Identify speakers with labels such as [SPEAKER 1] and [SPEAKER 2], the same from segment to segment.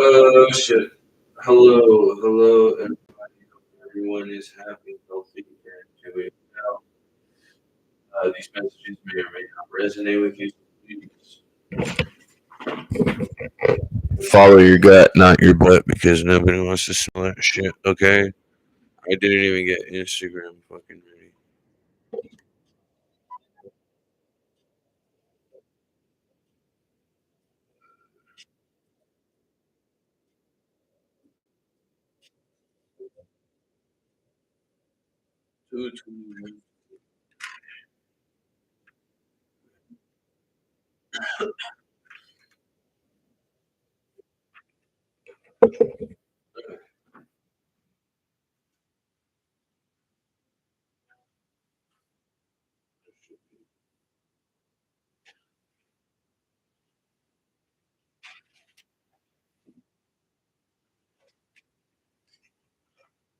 [SPEAKER 1] Oh shit. Hello, everybody. Hope everyone is happy, healthy, and doing well. These messages may or may not resonate with you. Please follow your gut, not your butt, because nobody wants to smell that shit. Okay? I didn't even get Instagram fucking ready. 2:21.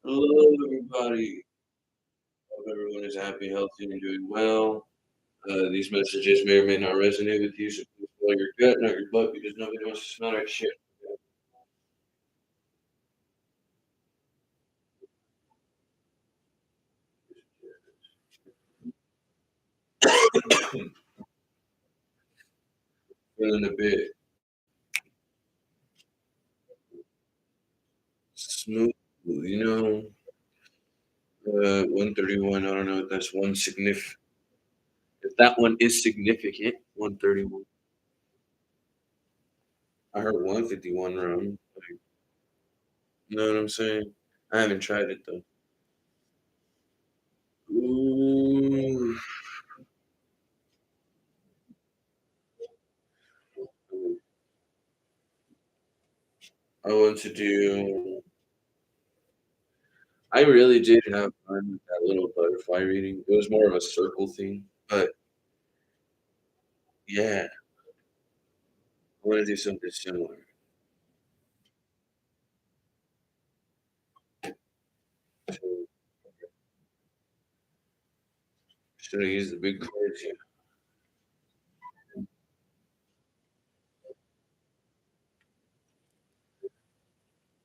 [SPEAKER 1] Hello, everybody. Hope everyone is happy, healthy, and doing well. These messages may or may not resonate with you, so please follow your gut, not your butt, because nobody wants to smell that shit. Feeling a bit smooth, you know. 131. I don't know if that's one significant. If that one is significant, 131. I heard 151 rum. Like, you know what I'm saying? I haven't tried it though. Ooh. I want to do. I really did have fun with that little butterfly reading. It was more of a circle thing, but yeah, I want to do something similar. So, should I use the big cards? Yeah.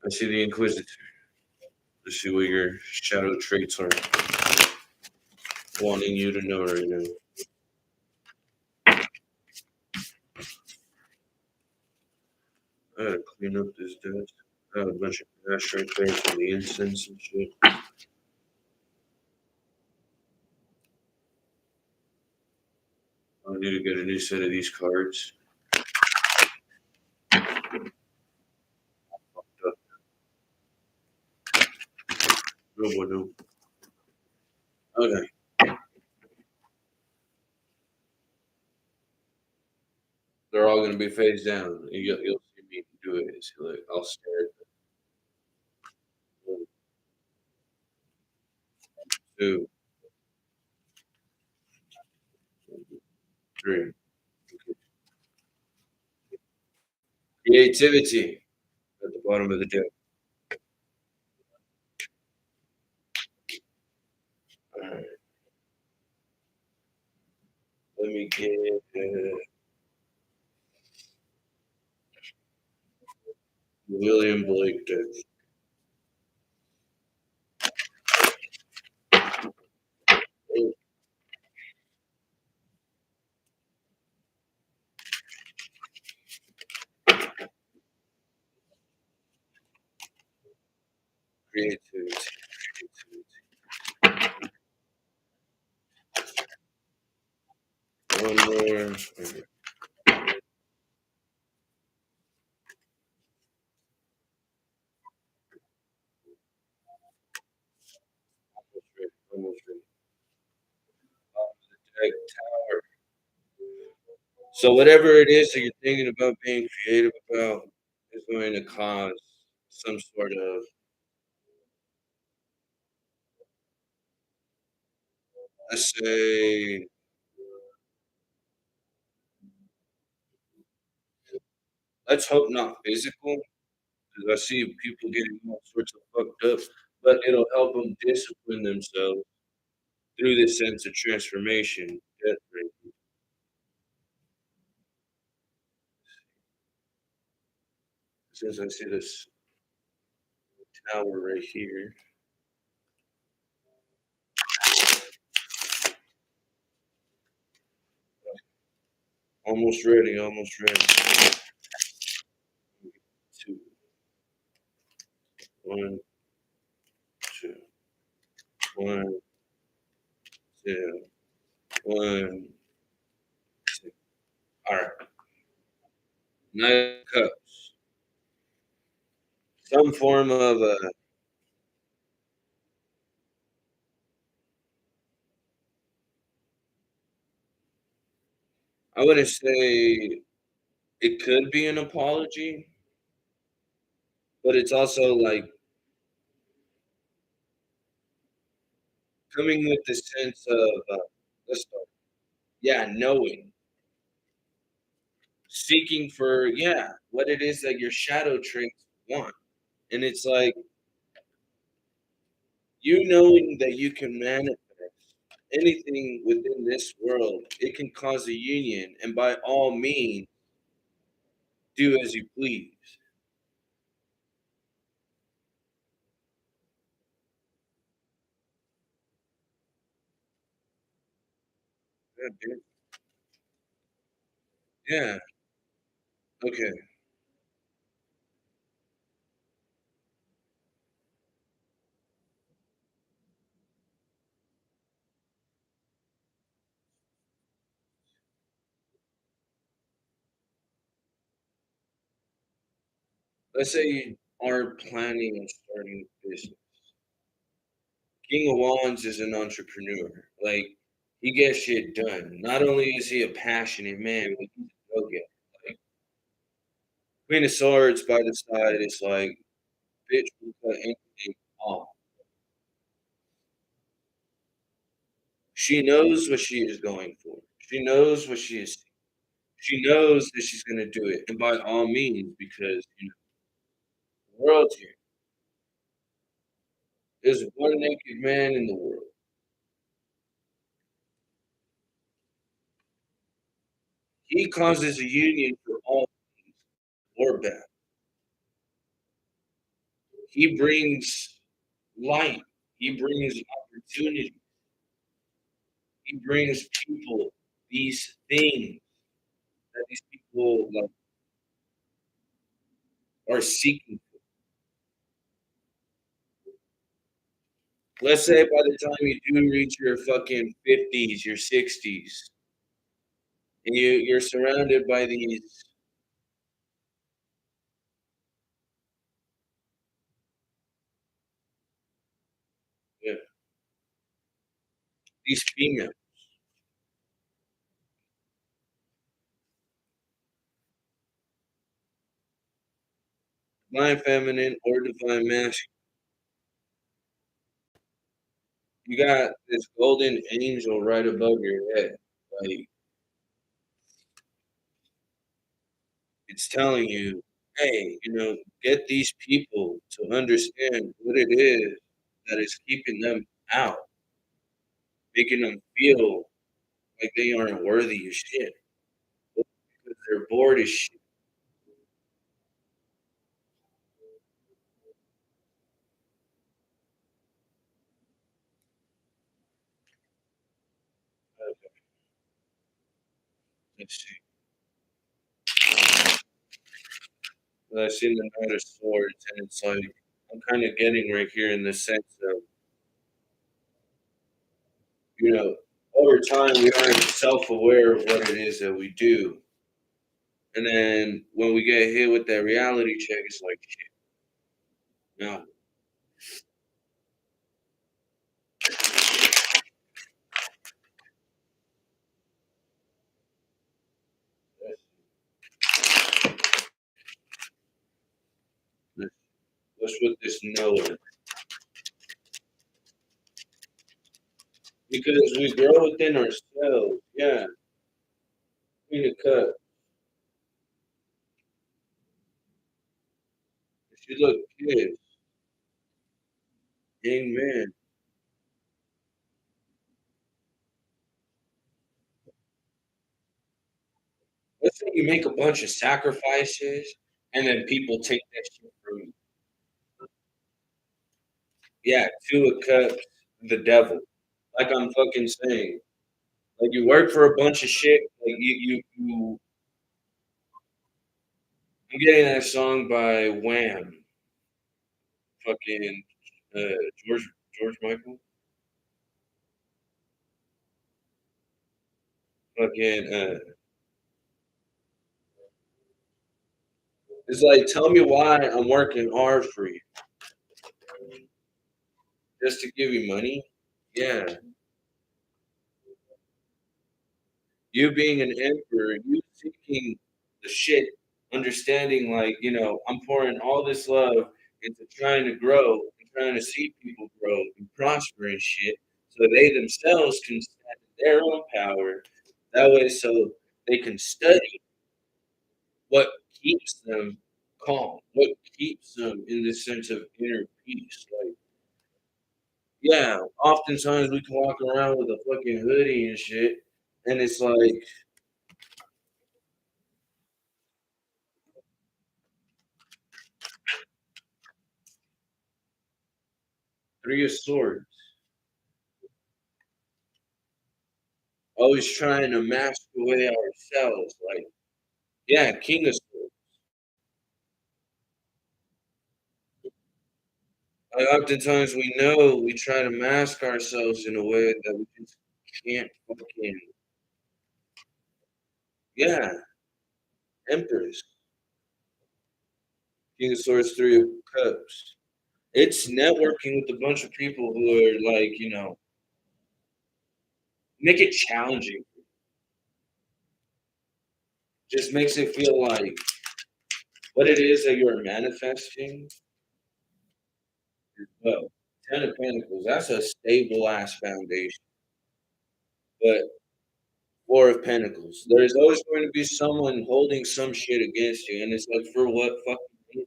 [SPEAKER 1] I see the Inquisitor. Let's see what your shadow traits are. Wanting you to know right now. I gotta clean up this desk. I have a bunch of ash right there from the incense and shit. I need to get a new set of these cards. No more, no. Okay. They're all gonna be face down. You'll see me do it. See, look, I'll stare at them. 1, 2, 3. Creativity at the bottom of the deck. All right. Let me get William Blake deck. Oh, creativity. One more. Okay. Almost ready. Almost ready. Deck tower. So whatever it is that you're thinking about being creative about is going to cause some sort of, let's say, let's hope not physical, because I see people getting all sorts of fucked up, but it'll help them discipline themselves through this sense of transformation. Death rate. since I see this tower right here. Almost ready, almost ready. Two, one, two, one, two, one, two. All right. Nine cups. Some form of I wouldn't say it could be an apology, but it's also like coming with the sense of let's start. Yeah, knowing, seeking for what it is that your shadow traits want, and it's like you knowing that you can manifest anything within this world. It can cause a union, and by all means, do as you please. Yeah, dude. Yeah. Okay. Let's say you are planning on starting a business. King of Wands is an entrepreneur. Like he gets shit done. Not only is he a passionate man, but he's a go getter. Like Queen of Swords by the side is like bitch will cut anything off. She knows what she is going for. She knows what she is. She knows that she's gonna do it, and by all means, because the world's here. There's one naked man in the world. He causes a union for all things, or bad. He brings light. He brings opportunity. He brings people these things that these people like are seeking. Let's say by the time you do reach your fucking 50s, your 60s, and you're surrounded by yeah, these females, divine feminine or divine masculine. You got this golden angel right above your head. Like it's telling you, hey, get these people to understand what it is that is keeping them out, making them feel like they aren't worthy of shit because they're bored as shit. Let's see. I seen the Knight of Swords, and it's like I'm kind of getting right here in the sense of, you know, over time we aren't self-aware of what it is that we do, and then when we get hit with that reality check, it's like, shit, no, that's, what's with this no? Because we grow within ourselves. Yeah, Queen of Cups. She look pissed. Amen. Let's say you make a bunch of sacrifices. and then people take that shit from you. Yeah, 2 of Cups, the devil. Like I'm fucking saying. Like, you work for a bunch of shit, like, you I'm getting that song by Wham! Fucking, uh, George Michael? Fucking, it's like, "Tell me why I'm working hard for you, just to give you money?" Yeah. You being an emperor, you seeking the shit, understanding, like, I'm pouring all this love into trying to grow and trying to see people grow and prosper and shit, so they themselves can stand in their own power. That way, so they can study what keeps them calm, what keeps them in this sense of inner peace. Like, yeah, oftentimes we can walk around with a fucking hoodie and shit, and it's like 3 of Swords. Always trying to mask away ourselves, like, yeah, King of Swords. Like, oftentimes we know we try to mask ourselves in a way that we just can't fucking, yeah, Empress, King of Swords, 3 of Cups. It's networking with a bunch of people who are like, make it challenging. Just makes it feel like what it is that you're manifesting is well. 10 of Pentacles, that's a stable ass foundation. But 4 of Pentacles. There's always going to be someone holding some shit against you, and it's like, for what fucking reason?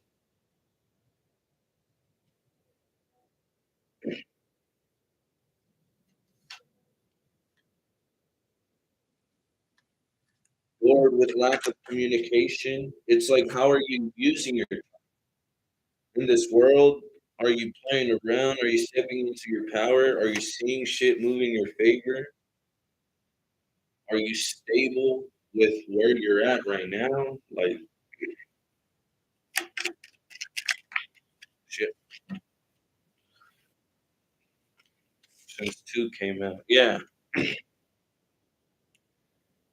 [SPEAKER 1] Or with lack of communication. It's like, how are you using your in this world? Are you playing around? Are you stepping into your power? Are you seeing shit move in your favor? Are you stable with where you're at right now? Like, shit, since 2 came out. Yeah.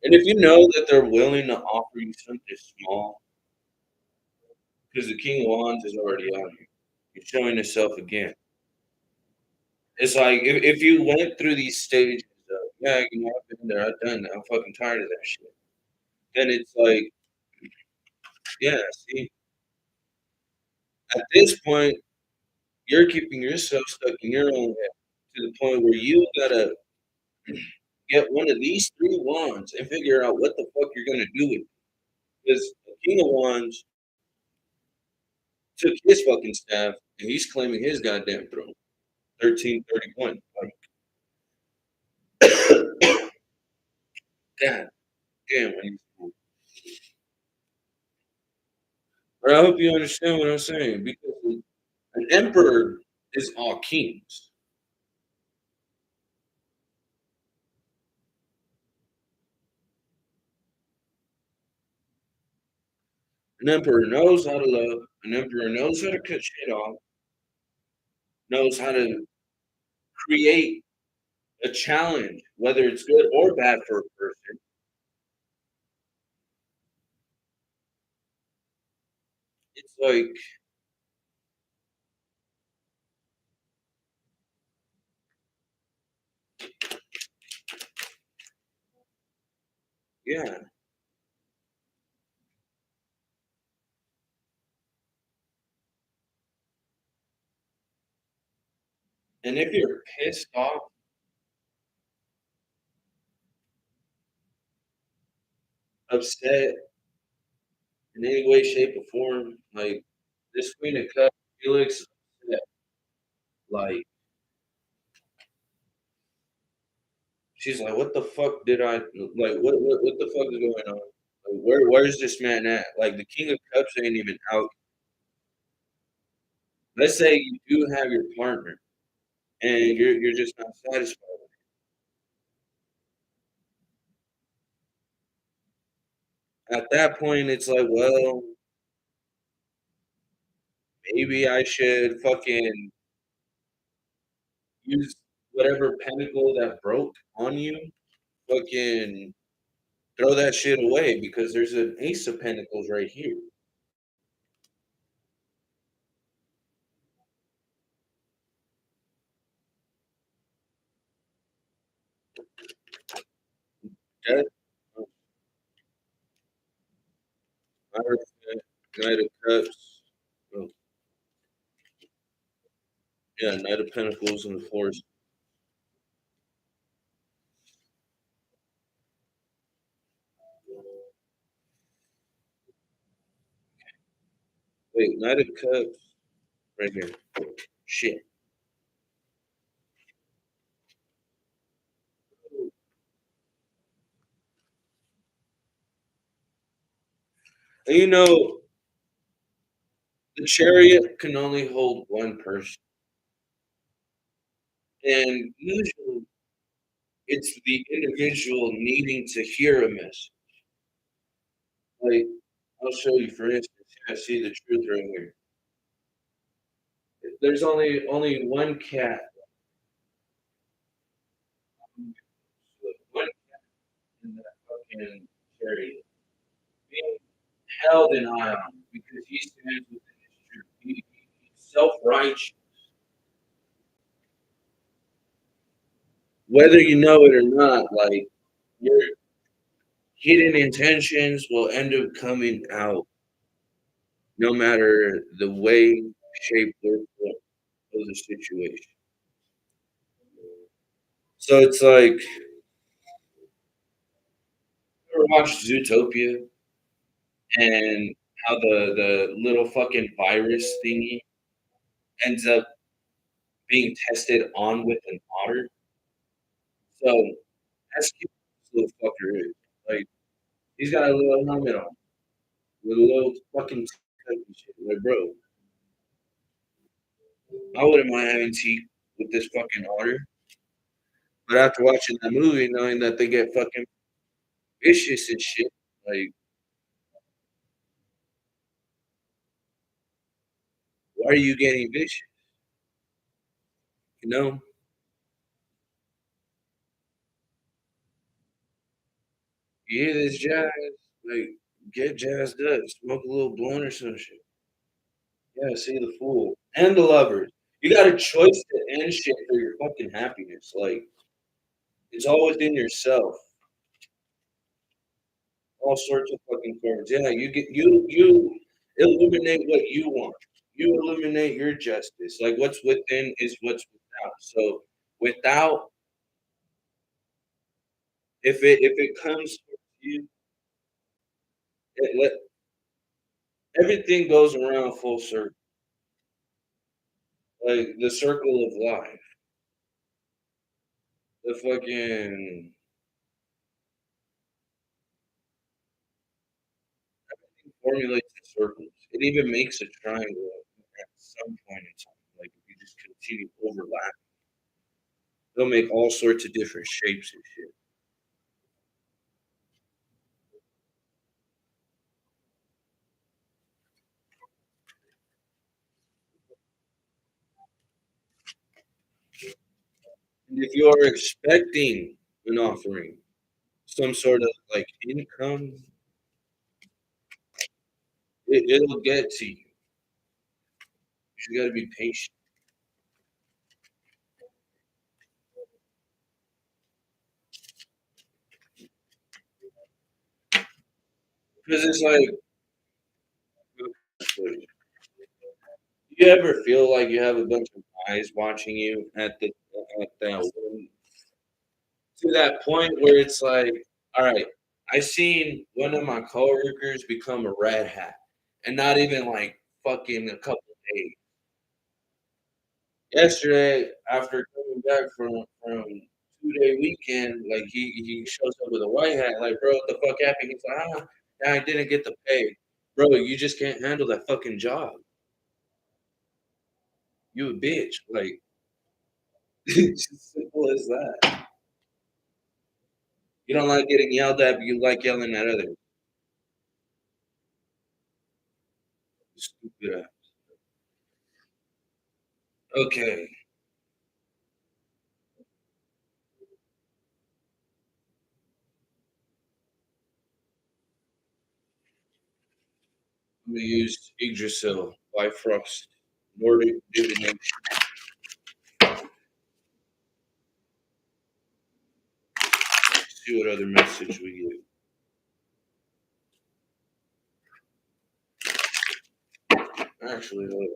[SPEAKER 1] And if you know that they're willing to offer you something small, because the King of Wands is already on you. You're showing yourself again. It's like if you went through these stages of, yeah, I've been there, I've done that, I'm fucking tired of that shit. Then it's like, yeah, see, at this point, you're keeping yourself stuck in your own head to the point where you gotta get one of these 3 wands and figure out what the fuck you're gonna do with it. Because the King of Wands took his fucking staff and he's claiming his goddamn throne. 1331. Like, God damn, but I hope you understand what I'm saying because an emperor is all kings. An emperor knows how to love. An emperor knows how to cut shit off. Knows how to create a challenge, whether it's good or bad for a person. It's like, yeah. And if you're pissed off, upset in any way, shape, or form, like this Queen of Cups, Felix, upset. Like, she's like, what the fuck did I like? What the fuck is going on? Where's this man at? Like, the King of Cups ain't even out. Let's say you do have your partner and you're just not satisfied. At that point, it's like, well, maybe I should fucking use whatever pentacle that broke on you, fucking throw that shit away because there's an ace of pentacles right here. Death, Hierophant, Knight of Cups. Oh, yeah, Knight of Pentacles and the Force. Wait, Knight of Cups, right here. Shit. And you know, the chariot can only hold one person. And usually it's the individual needing to hear a message. Like, I'll show you, for instance, I see the truth right here. There's only one cat, one cat in that fucking chariot being held in ion because he stands within his truth. He's self-righteous. Whether you know it or not, like your hidden intentions will end up coming out no matter the way, shape, or form of the situation. So it's like, ever watched Zootopia and how the little fucking virus thingy ends up being tested on with an otter? So that's cute this little fucker is. Like, he's got a little helmet on with a little fucking teeth and shit. Like, bro, I wouldn't mind having teeth with this fucking otter. But after watching that movie, knowing that they get fucking vicious and shit, like, why are you getting vicious? You know? You hear this jazz? Like, get jazzed up, smoke a little blunt or some shit. Yeah, see the fool and the lovers. You got a choice to end shit for your fucking happiness. Like, it's all within yourself. All sorts of fucking cards. Yeah, you illuminate what you want. You illuminate your justice. Like, what's within is what's without. So without, if it comes to you, it let everything goes around full circle. Like the circle of life. The fucking formulates in circles. It even makes a triangle at some point in time. Like if you just continue overlap, they'll make all sorts of different shapes and shit. And if you're expecting an offering, some sort of like income, it'll get to you. You just got to be patient because it's like, you ever feel like you have a bunch of eyes watching you at that one, to that point where it's like, all right, I seen one of my coworkers become a red hat, and not even like fucking a couple days. Yesterday, after coming back from 2-day weekend, like he shows up with a white hat, like bro, what the fuck happened? He's like, ah. Yeah, I didn't get the pay. Bro, you just can't handle that fucking job. You a bitch. Like, it's as simple as that. You don't like getting yelled at, but you like yelling at others. Stupid ass. Okay. I'm gonna use Yggdrasil, Bifrost, Nordic Divination. See what other message we get. Actually, hold on.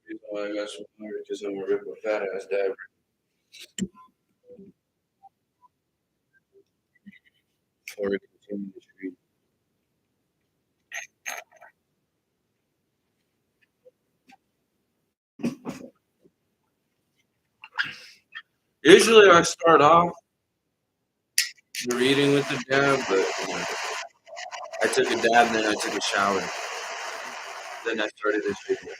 [SPEAKER 1] Reason why I got some hungry because I'm gonna rip a fat ass dab before we continue this read. Usually I start off the reading with the dab, but I took a dab, then I took a shower. Then I started this video.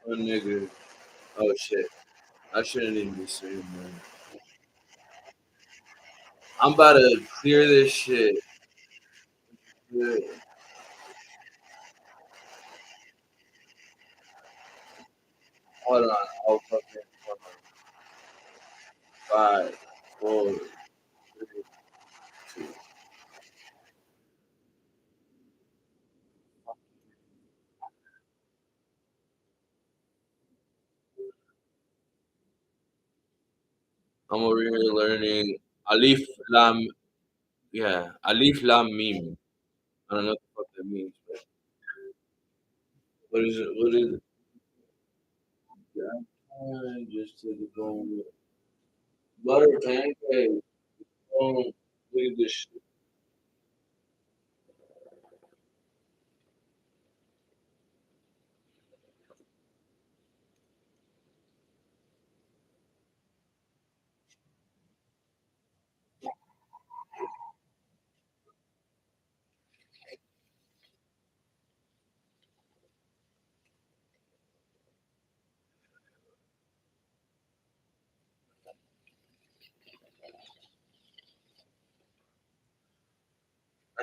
[SPEAKER 1] Oh nigga. Oh shit. I shouldn't even be saying man. I'm about to clear this shit. Yeah. Hold on. I'll fucking hold on. 5, 4, 3, 2. I'm over here learning Alif Lam. Yeah, Alif Lam Mim. I don't know what the fuck that means, but what is it? What is it? Yeah. I just took a bone. Butter pancake. Oh, look at this shit.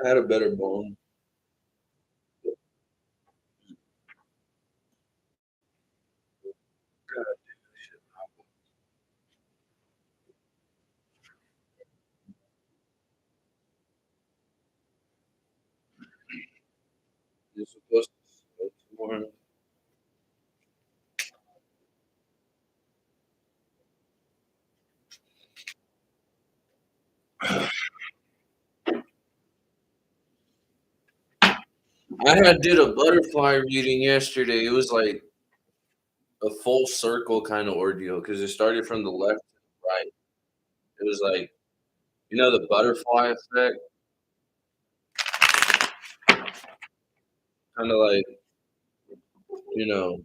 [SPEAKER 1] I had a better bone. God damn this shit. You're supposed to smoke more. I had did a butterfly reading yesterday. It was like a full circle kind of ordeal because it started from the left to the right. It was like the butterfly effect, kind of like you know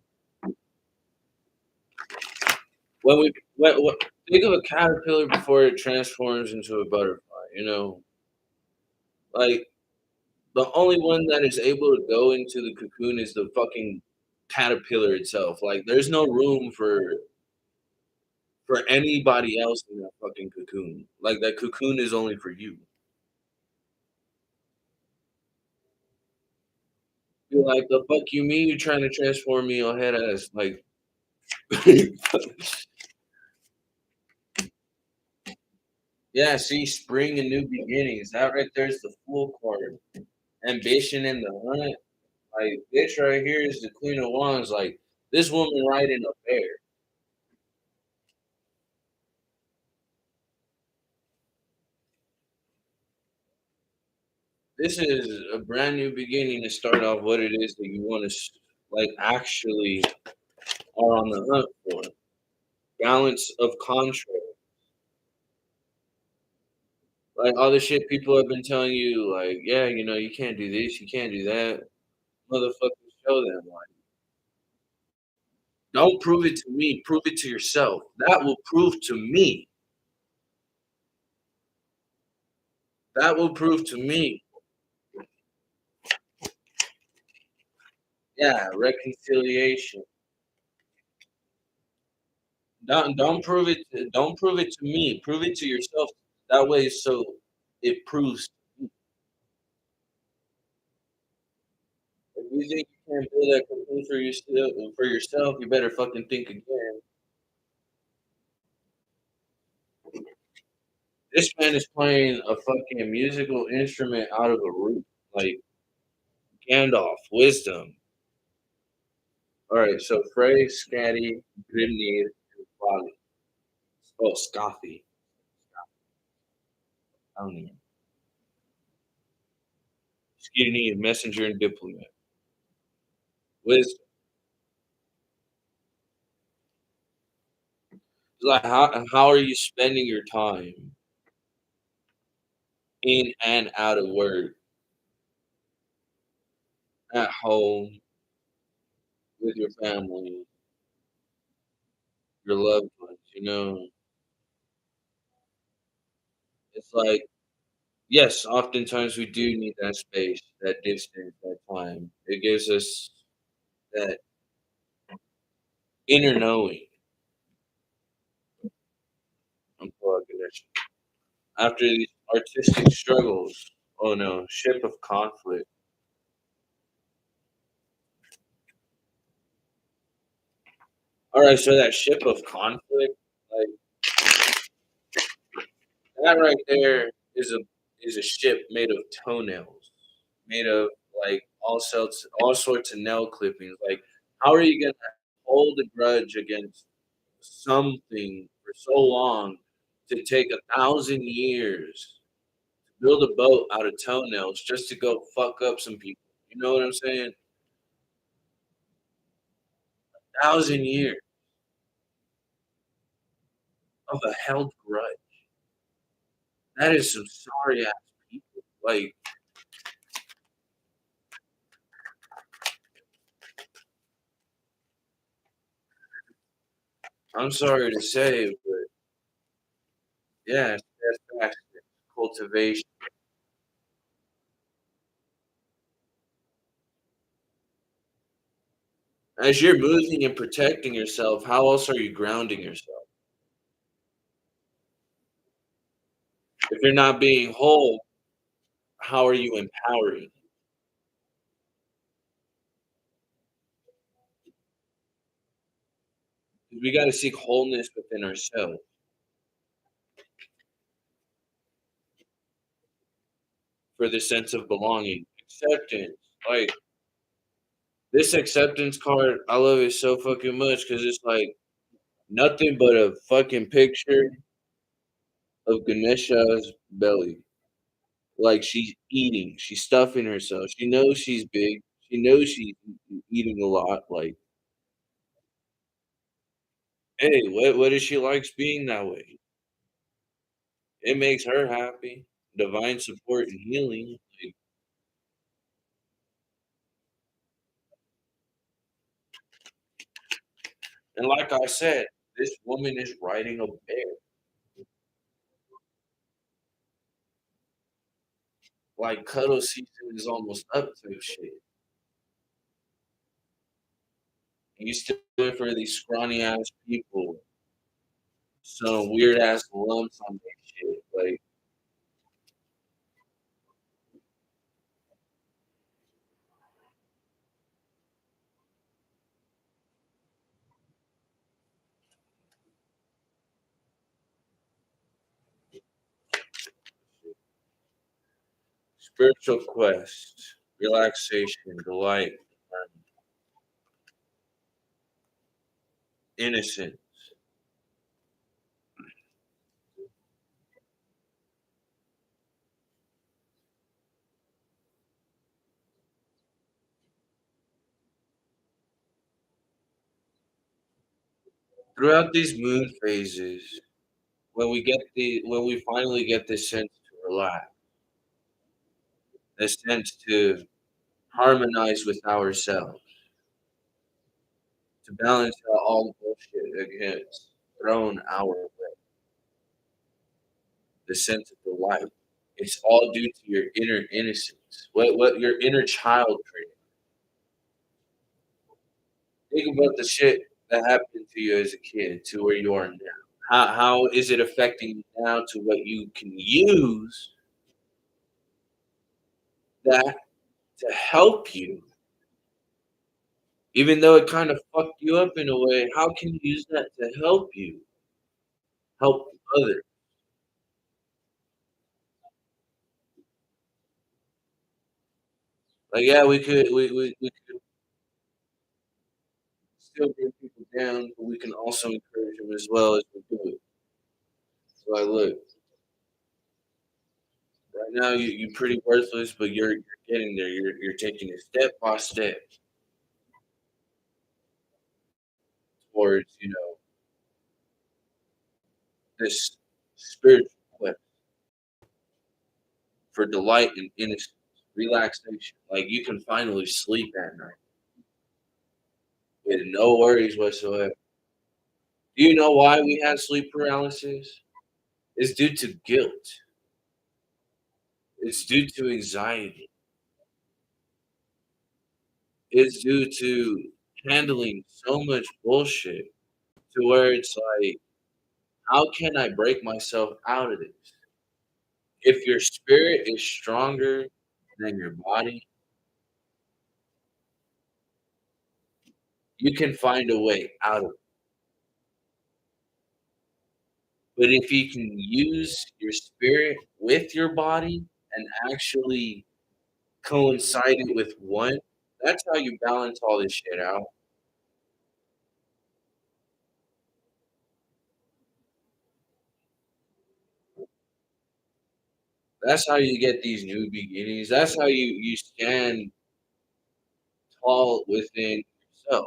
[SPEAKER 1] when think of a caterpillar before it transforms into a butterfly. Like the only one that is able to go into the cocoon is the fucking caterpillar itself. Like there's no room for anybody else in that fucking cocoon. Like that cocoon is only for you. You're like the fuck you mean you trying to transform me on head ass like yeah, see spring and new beginnings. That right there is the fool card. Ambition in the hunt. Like, bitch right here is the Queen of Wands. Like, this woman riding a bear. This is a brand new beginning to start off what it is that you want to like actually are on the hunt for. Balance of contrast. Like all the shit people have been telling you, like, yeah, you can't do this, you can't do that. Motherfuckers show them. Like, don't prove it to me, prove it to yourself. That will prove to me. That will prove to me. Yeah, reconciliation. Don't prove it to me. Prove it to yourself. That way, so it proves. If you think you can't build that cocoon for yourself, you better fucking think again. This man is playing a fucking musical instrument out of a roof, like Gandalf, wisdom. All right, so Frey, Scatty, Grimnir, and Folly. Oh, Scoffy. I don't even. Skinny, messenger, and diplomat. Wisdom. Like, how are you spending your time in and out of work, at home, with your family, your loved ones? It's like, yes, oftentimes we do need that space, that distance, that time. It gives us that inner knowing. Unplugging it. After these artistic struggles, oh no, ship of conflict. All right, so that ship of conflict, like that right there is a ship made of toenails, made of like all sorts of nail clippings. Like, how are you gonna hold a grudge against something for so long to take 1,000 years to build a boat out of toenails just to go fuck up some people? You know what I'm saying? 1,000 years of a held grudge. That is some sorry ass people. Like, I'm sorry to say, but yeah, that's cultivation. As you're moving and protecting yourself, how else are you grounding yourself? If you're not being whole, how are you empowering? We got to seek wholeness within ourselves for the sense of belonging, acceptance. Like this acceptance card, I love it so fucking much because it's like nothing but a fucking picture of Ganesha's belly. Like she's eating, she's stuffing herself. She knows she's big. She knows she's eating a lot. Like, hey, what if she likes being that way? It makes her happy. Divine support and healing. Like, and like I said, this woman is riding a bear. Like cuddle season is almost up to shit. And you still live for these scrawny ass people, some weird ass lumps on their shit. Like, spiritual quest. relaxation, delight, innocence. Throughout these moon phases, when we finally get this sense to relax, this sense to harmonize with ourselves, to balance out all the bullshit that gets thrown our way, the sense of delight. It's all due to your inner innocence, what your inner child created. Think about the shit that happened to you as a kid to where you are now. How is it affecting you now to what you can use that to help you? Even though it kind of fucked you up in a way, how can you use that to help you, help others? Like, yeah, we could still bring people down, but we can also encourage them as well as we do it. So, like, look, right now you're pretty worthless, but you're getting there. You're taking it step by step towards, this spiritual quest for delight and innocence, relaxation. Like, you can finally sleep at night with no worries whatsoever. Do you know why we have sleep paralysis? It's due to guilt. It's due to anxiety. It's due to handling so much bullshit to where it's like, how can I break myself out of this? If your spirit is stronger than your body, you can find a way out of it. But if you can use your spirit with your body and actually coincide it with one, that's how you balance all this shit out. That's how you get these new beginnings. That's how you stand tall within yourself.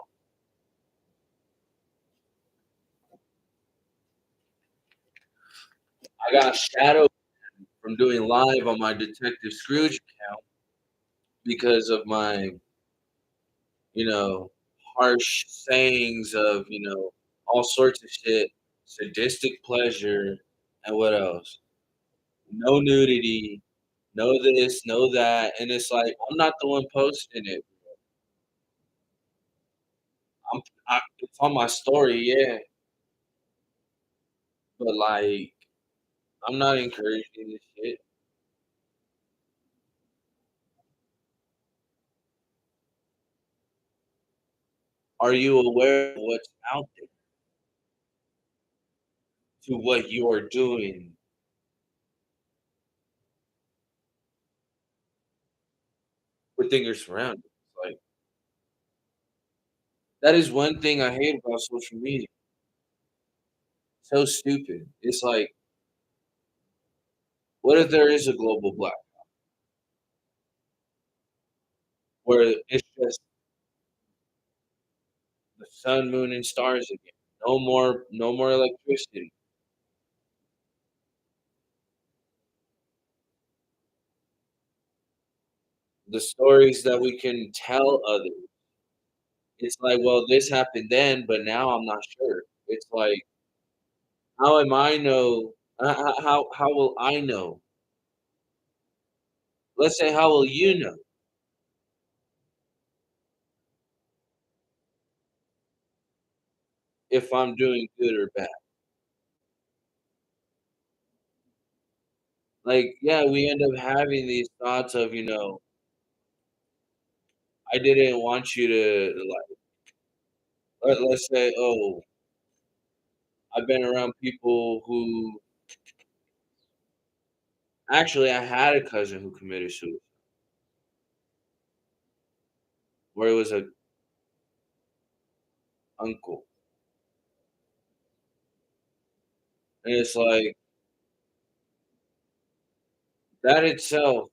[SPEAKER 1] I got shadowed from doing live on my Detective Scrooge account because of my, you know, harsh sayings of, all sorts of shit, sadistic pleasure, and what else? No nudity, no this, no that, and it's like, I'm not the one posting it. It's on my story, yeah, but, like, I'm not encouraging this shit. Are you aware of what's out there to what you are doing within your surroundings? Like, that is one thing I hate about social media. So stupid. It's like, what if there is a global black where it's just the sun, moon, and stars again? No more electricity. The stories that we can tell others. It's like, well, this happened then, but now I'm not sure. It's like, how am I know? How will I know? Let's say, how will you know if I'm doing good or bad? Like, yeah, we end up having these thoughts of, I didn't want you to like. Let's say, oh, I've been around people who actually I had a cousin who committed suicide. where it was a uncle, and it's like that itself.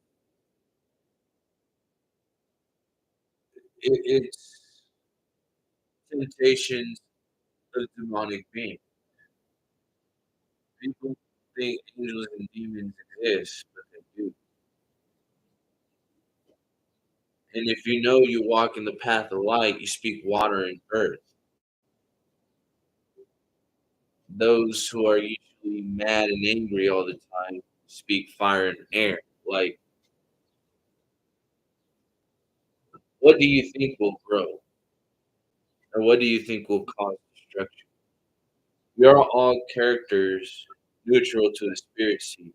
[SPEAKER 1] It's temptations of demonic being. People think angels and demons exist, but they do. And if you know you walk in the path of light, you speak water and earth. Those who are usually mad and angry all the time speak fire and air. Like, what do you think will grow? Or what do you think will cause destruction? We are all characters neutral to the spirit seed.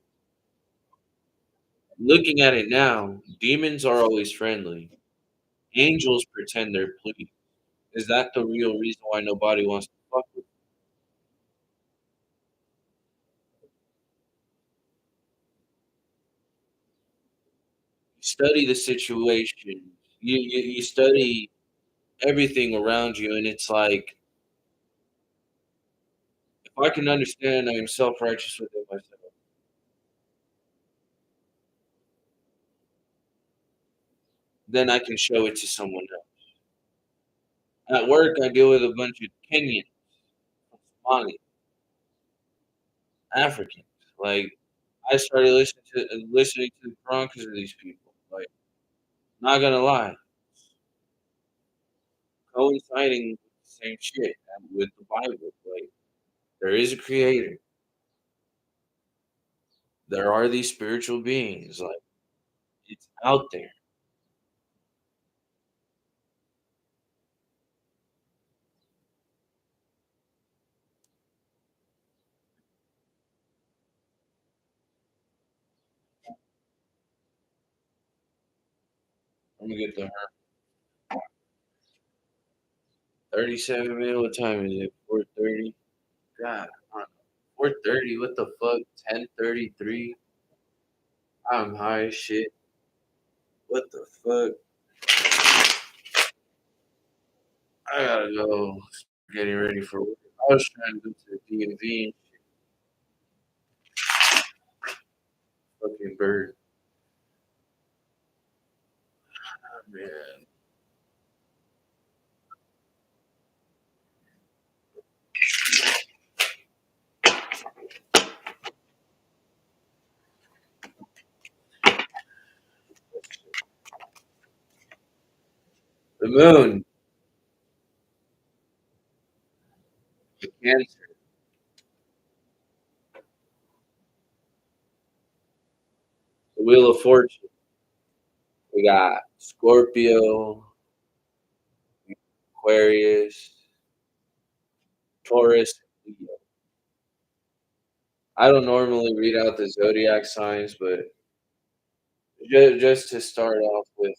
[SPEAKER 1] Looking at it now, demons are always friendly. Angels pretend they're pleased. Is that the real reason why nobody wants to fuck with you? Study the situation. You study everything around you, and it's like, if I can understand I am self-righteous within myself, then I can show it to someone else. At work, I deal with a bunch of Kenyans, Somali, Africans. Like, I started listening to the Quran because of these people. Like, not gonna lie, coinciding with the same shit with the Bible. Like, there is a creator. There are these spiritual beings. Like, it's out there. Let me get the 37 minute. What time is it? 4:30. God, 4:30. What the fuck? 10:33. I'm high as shit. What the fuck? I gotta go. Getting ready for work. I was trying to go to the DMV and fucking bird. Oh, man. The moon, the Cancer, the Wheel of Fortune. We got Scorpio, Aquarius, Taurus, Leo. I don't normally read out the zodiac signs, but just to start off with,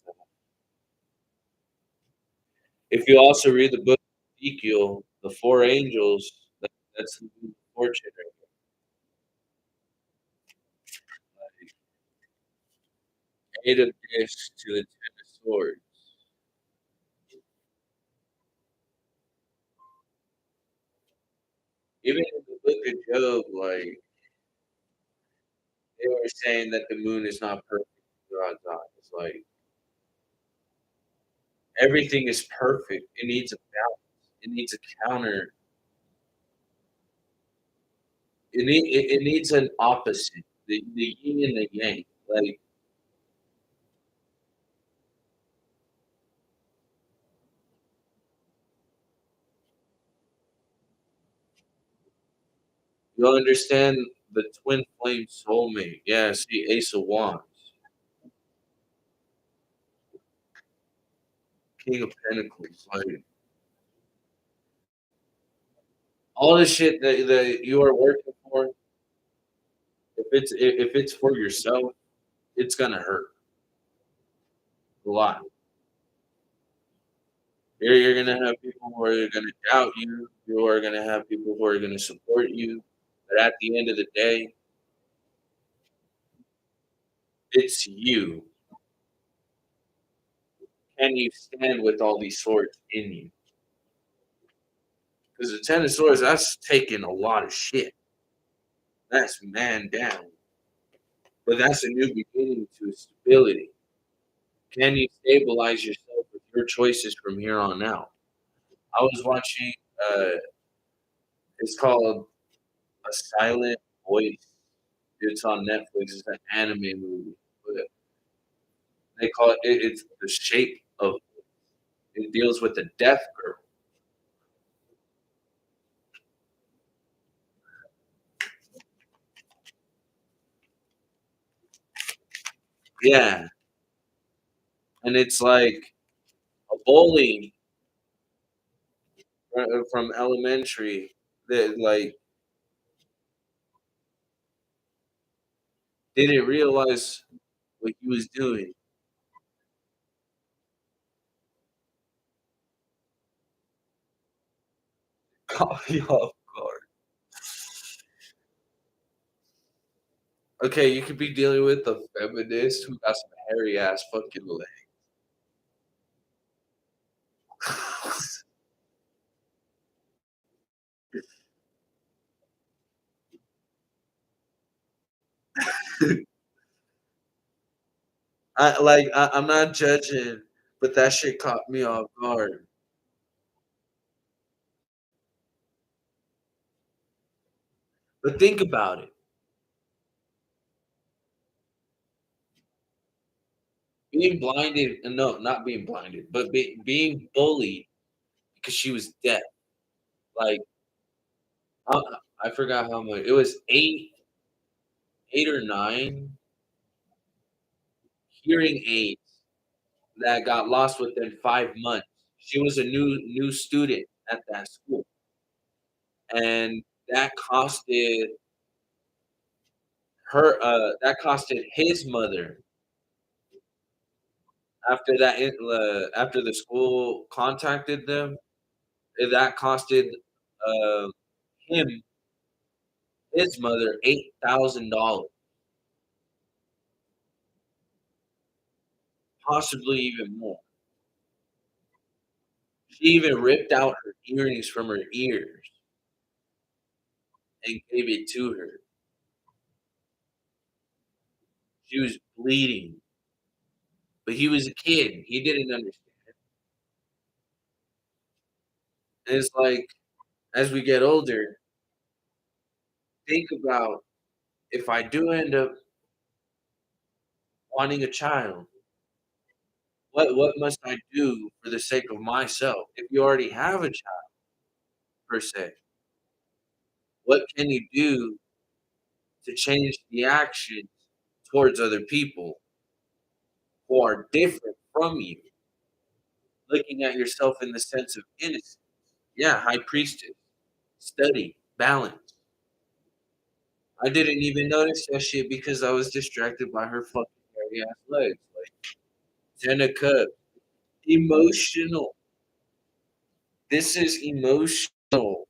[SPEAKER 1] if you also read the book of Ezekiel, the four angels, that's the Wheel of Fortune right there. Eight of discs to the ten of swords. Even in the book of Job, like, they were saying that the moon is not perfect in God's eyes. Like, everything is perfect. It needs a balance. It needs a counter. It needs an opposite. The yin and the yang. Like, you'll understand the twin flame soulmate. Yeah, see, Ace of Wands, King of Pentacles. Like, all the shit that you are working for, if it's for yourself, it's gonna hurt a lot. You're gonna have people who are gonna doubt you. You are gonna have people who are gonna support you. But at the end of the day, it's you. Can you stand with all these swords in you? Because the Ten of Swords, that's taking a lot of shit. That's man down. But that's a new beginning to stability. Can you stabilize yourself with your choices from here on out? I was watching, uh, it's called A Silent Voice. It's on Netflix. It's an anime movie. But they call it's The Shape of. It deals with the deaf girl. Yeah, and it's like a bully from elementary that like didn't realize what he was doing. Caught me off guard. Okay, you could be dealing with a feminist who got some hairy ass fucking legs. I'm not judging, but that shit caught me off guard. But think about it. Being blinded, no, not being blinded, but being bullied because she was deaf. Like I, I forgot how much it was 8 or 9 hearing aids that got lost within 5 months. She was a new student at that school, and that costed that costed his mother after the school contacted them. That costed uh, him his mother $8,000, possibly even more. She even ripped out her earrings from her ears and gave it to her. She was bleeding, but he was a kid. He didn't understand. And it's like, as we get older, think about if I do end up wanting a child, what must I do for the sake of myself? If you already have a child per se, what can you do to change the actions towards other people who are different from you? Looking at yourself in the sense of innocence. Yeah, high priestess, study, balance. I didn't even notice that shit because I was distracted by her fucking hairy ass legs. Like Ten of Cups, emotional. This is emotional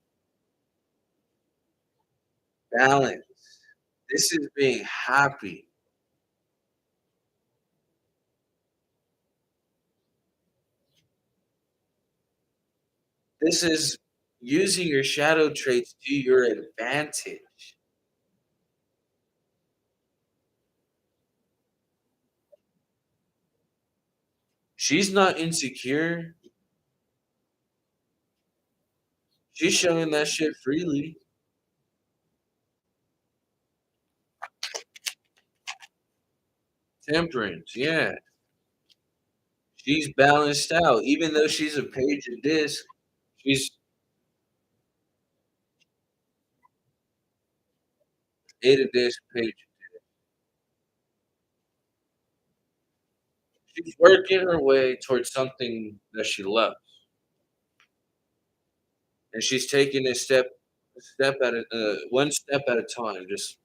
[SPEAKER 1] balance. This is being happy. This is using your shadow traits to your advantage. She's not insecure. She's showing that shit freely. Temperance, yeah. She's balanced out. Even though she's a page of disc, she's eight of disc page. She's working her way towards something that she loves, and she's taking a step at a one step at a time, just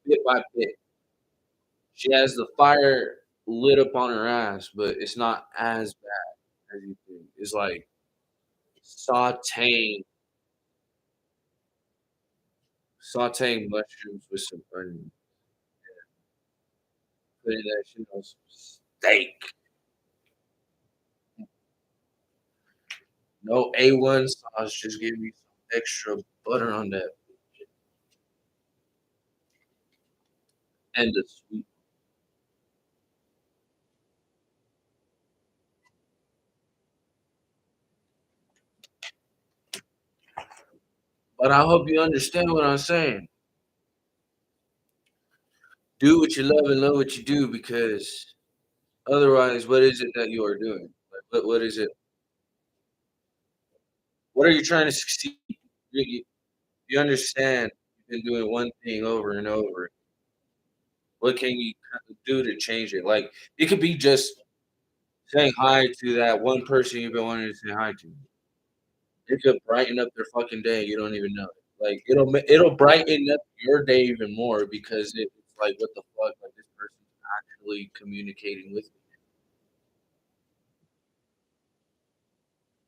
[SPEAKER 1] bit by bit. She has the fire lit up on her ass, but it's not as bad as you think. It's like sauteing sauteing mushrooms with some onions, putting that shit on some steak. No A1 sauce, just give me some extra butter on that and the sweet. But I hope you understand what I'm saying. Do what you love and love what you do because otherwise, what is it that you are doing? Like, what is it? What are you trying to succeed? You understand you've been doing one thing over and over. What can you do to change it? Like, it could be just saying hi to that one person you've been wanting to say hi to. It could brighten up their fucking day, you don't even know it. Like, it'll brighten up your day even more because it's like, "What the fuck?" Like, this person's actually communicating with me.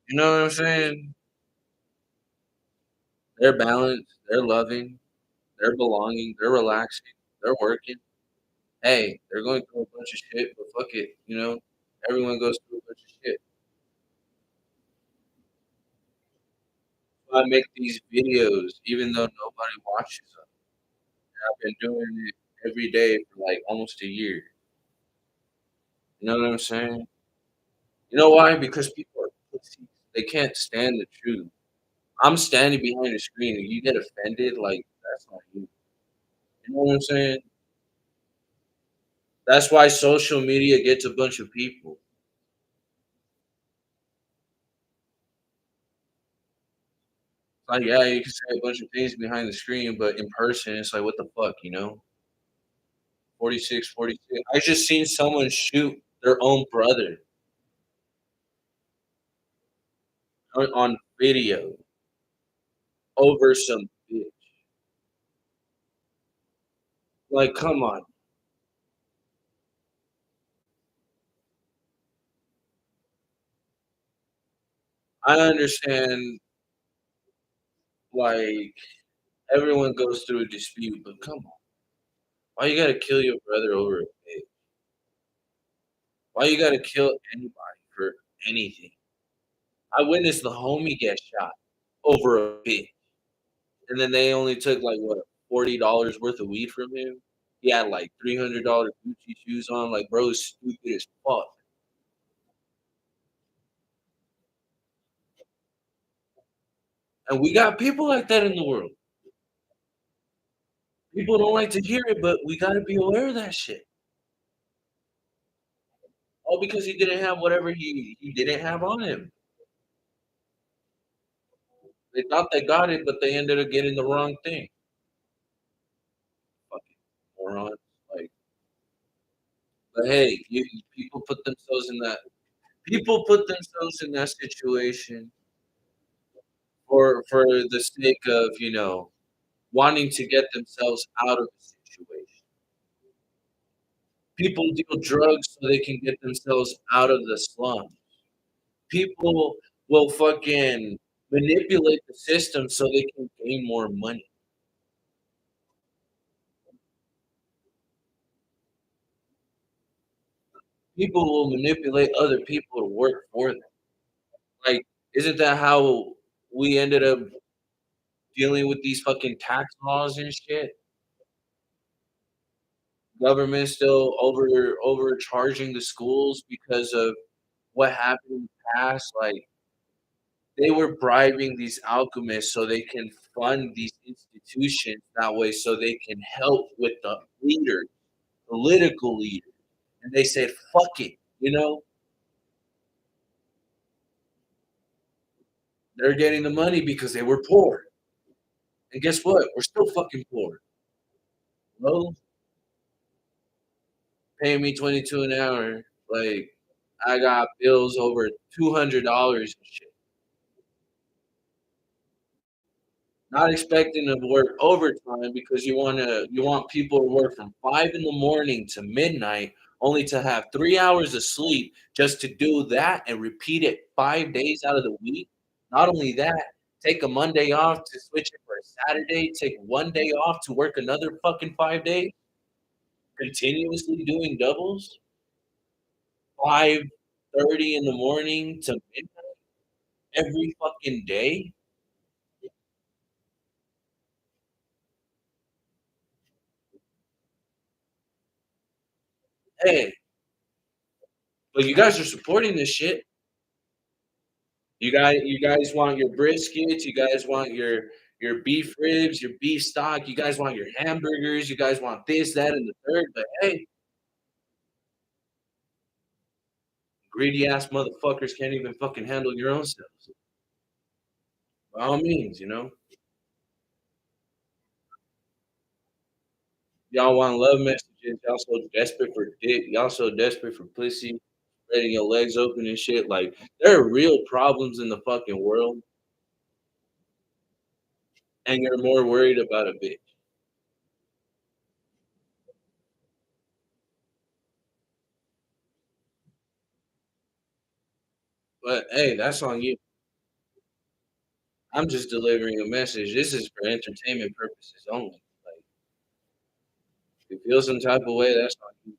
[SPEAKER 1] You know what I'm saying? They're balanced, they're loving, they're belonging, they're relaxing, they're working. Hey, they're going through a bunch of shit, but fuck it, you know? Everyone goes through a bunch of shit. So I make these videos even though nobody watches them. I've been doing it every day for, like, almost a year. You know what I'm saying? You know why? Because people are pussies. They can't stand the truth. I'm standing behind the screen and you get offended, like, that's not you. You know what I'm saying? That's why social media gets a bunch of people. Like, yeah, you can say a bunch of things behind the screen, but in person, it's like, what the fuck, you know? 46, 46. I just seen someone shoot their own brother on video over some bitch. Like, come on. I understand, like, everyone goes through a dispute, but come on. Why you gotta kill your brother over a bitch? Why you gotta kill anybody for anything? I witnessed the homie get shot over a bitch, and then they only took, like, what, $40 worth of weed from him? He had, like, $300 Gucci shoes on, like, bro is stupid as fuck. And we got people like that in the world. People don't like to hear it, but we gotta be aware of that shit. All because he didn't have whatever he didn't have on him. They thought they got it, but they ended up getting the wrong thing. Fucking morons. Like, but hey, people put themselves in that situation for the sake of, wanting to get themselves out of the situation. People deal drugs so they can get themselves out of the slum. People will fucking manipulate the system so they can gain more money. People will manipulate other people to work for them. Like, isn't that how we ended up dealing with these fucking tax laws and shit? Government still overcharging the schools because of what happened in the past. Like, they were bribing these alchemists so they can fund these institutions that way so they can help with the leaders, political leaders. And they said, "Fuck it," you know? They're getting the money because they were poor. And guess what? We're still fucking poor. Well, paying me 22 an hour, like, I got bills over $200 and shit. Not expecting to work overtime because you want people to work from 5 in the morning to midnight only to have 3 hours of sleep just to do that and repeat it 5 days out of the week. Not only that, take a Monday off to switch it for a Saturday, take 1 day off to work another fucking 5 days, continuously doing doubles, 5:30 in the morning to midnight. every fucking day. Hey, but you guys are supporting this shit. You guys want your briskets, you guys want your beef ribs, your beef stock, you guys want your hamburgers, you guys want this, that, and the third, but hey, greedy ass motherfuckers can't even fucking handle your own selves. By all means, you know? Y'all want love messages, y'all so desperate for dick, y'all so desperate for pussy, spreading your legs open and shit, like, there are real problems in the fucking world, and you're more worried about a bitch. But hey, that's on you. I'm just delivering a message. This is for entertainment purposes only. Like, if you feel some type of way, that's on you.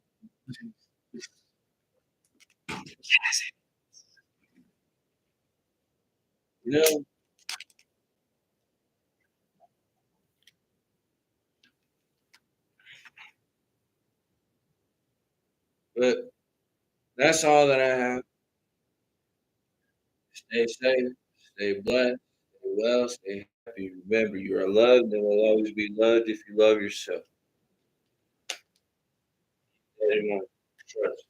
[SPEAKER 1] You know? But that's all that I have. Stay safe, stay blessed, stay well, stay happy. Remember, you are loved and will always be loved if you love yourself. Anyone, trust.